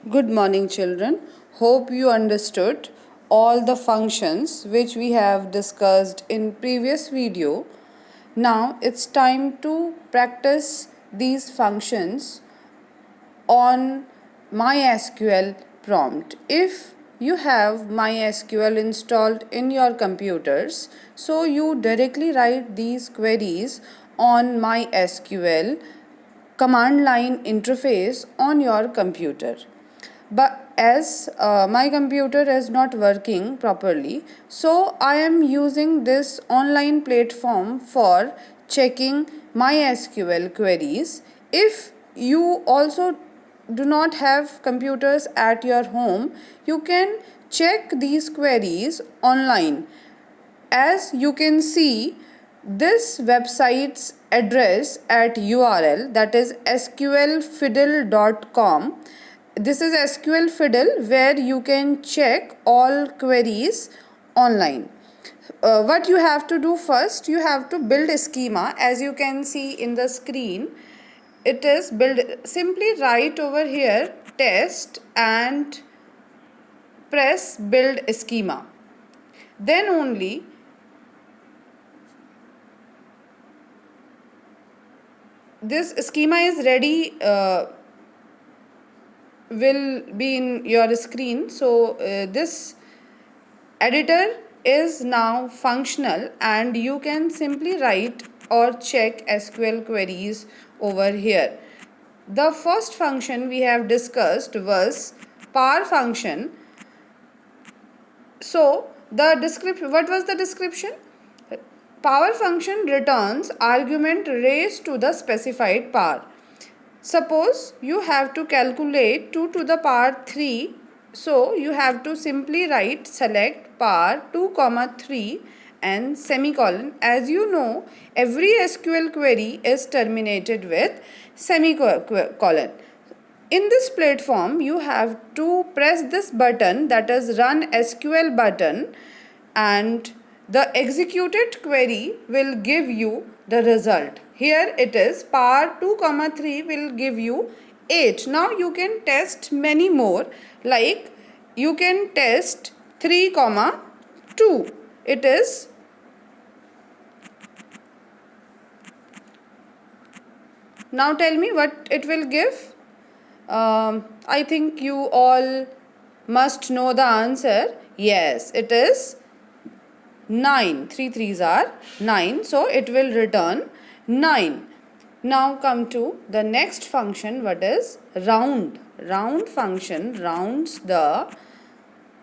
Good morning, children. Hope you understood all the functions which we have discussed in previous video. Now it's time to practice these functions on MySQL prompt. If you have MySQL installed in your computers, so you directly write these queries on MySQL command line interface on your computer. But as my computer is not working properly, so I am using this online platform for checking MySQL queries. If you also do not have computers at your home, you can check these queries online. As you can see, this website's address at URL, that is sqlfiddle.com. This is SQL Fiddle, where you can check all queries online. What you have to do first, you have to build a schema. As you can see in the screen, it is build. Simply write over here test and press build schema. Then only this schema is ready, will be in your screen. So this editor is now functional and you can simply write or check SQL queries over here. The first function we have discussed was par function. So the description, what was the description? Power function returns argument raised to the specified power. Suppose you have to calculate 2 to the power 3. So you have to simply write select power 2 comma 3 and semicolon. As you know, every SQL query is terminated with semicolon. In this platform, you have to press this button, that is run SQL button, and the executed query will give you the result. Here it is par 2 comma 3 will give you 8. Now you can test many more, like you can test 3 comma 2. It is now tell me what it will give. I think you all must know the answer. Yes, it is 9. 3 3s are 9. So it will return 9. Now come to the next function, what is round. Round function rounds the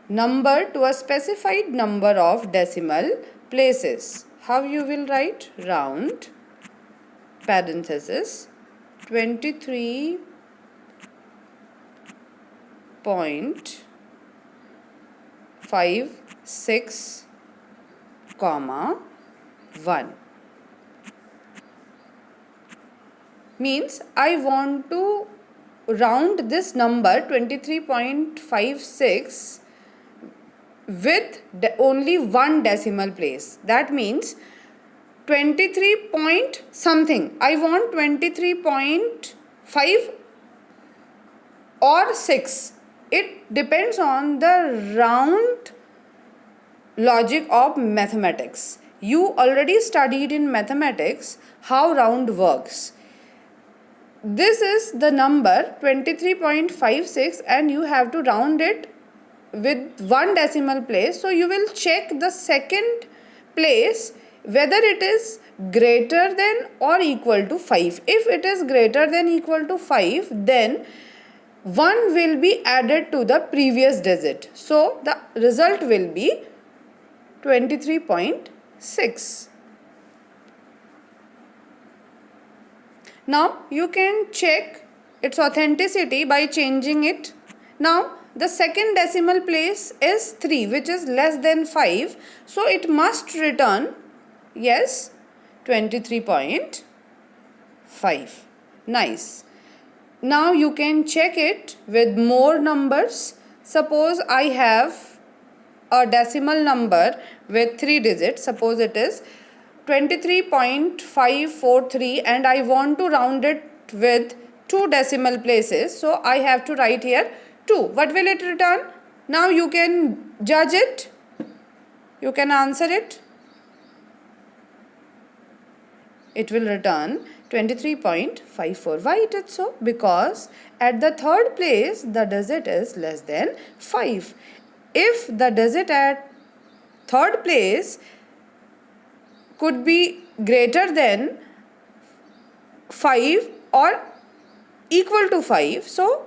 number to a specified number of decimal places. How you will write? Round parenthesis 23.56 comma 1. Means I want to round this number 23.56 with only one decimal place. That means 23 point something. I want 23.5 or 6. It depends on the round logic of mathematics. You already studied in mathematics how round works. This is the number 23.56 and you have to round it with one decimal place. So you will check the second place whether it is greater than or equal to 5. If it is greater than equal to 5, then 1 will be added to the previous digit. So the result will be 23.6. Now you can check its authenticity by changing it. Now the second decimal place is 3, which is less than 5. So it must return, yes, 23.5. Nice. Now you can check it with more numbers. Suppose I have a decimal number with 3 digits. Suppose it is 23.543 and I want to round it with 2 decimal places. So I have to write here 2. What will it return? Now you can judge it. You can answer it. It will return 23.54. Why it is so? Because at the third place the digit is less than 5. If the digit at third place could be greater than 5 or equal to 5, so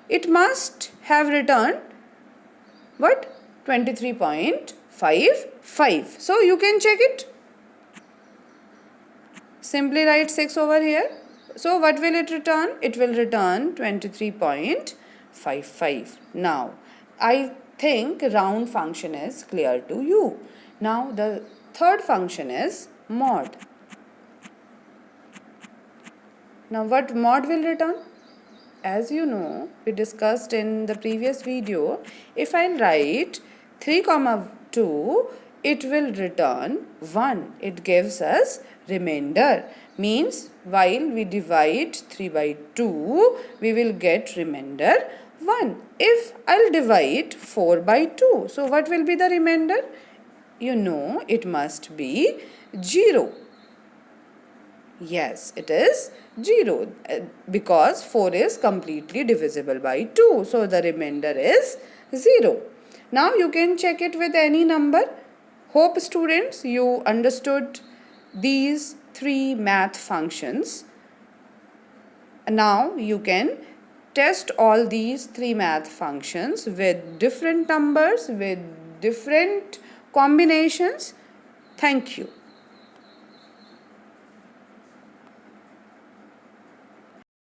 it must have returned what? 23.55. So you can check it. Simply write 6 over here. So what will it return? It will return 23.55. Now I think round function is clear to you. Now the third function is mod. Now what mod will return? As you know, we discussed in the previous video, if I write 3, 2, it will return 1. It gives us remainder. Means while we divide 3 by 2, we will get remainder 1. If I'll divide 4 by 2, so what will be the remainder? You know it must be 0. Yes, it is 0 because 4 is completely divisible by 2. So the remainder is 0. Now you can check it with any number. Hope students you understood these 3 math functions. Now you can test all these 3 math functions with different numbers, with different combinations. Thank you.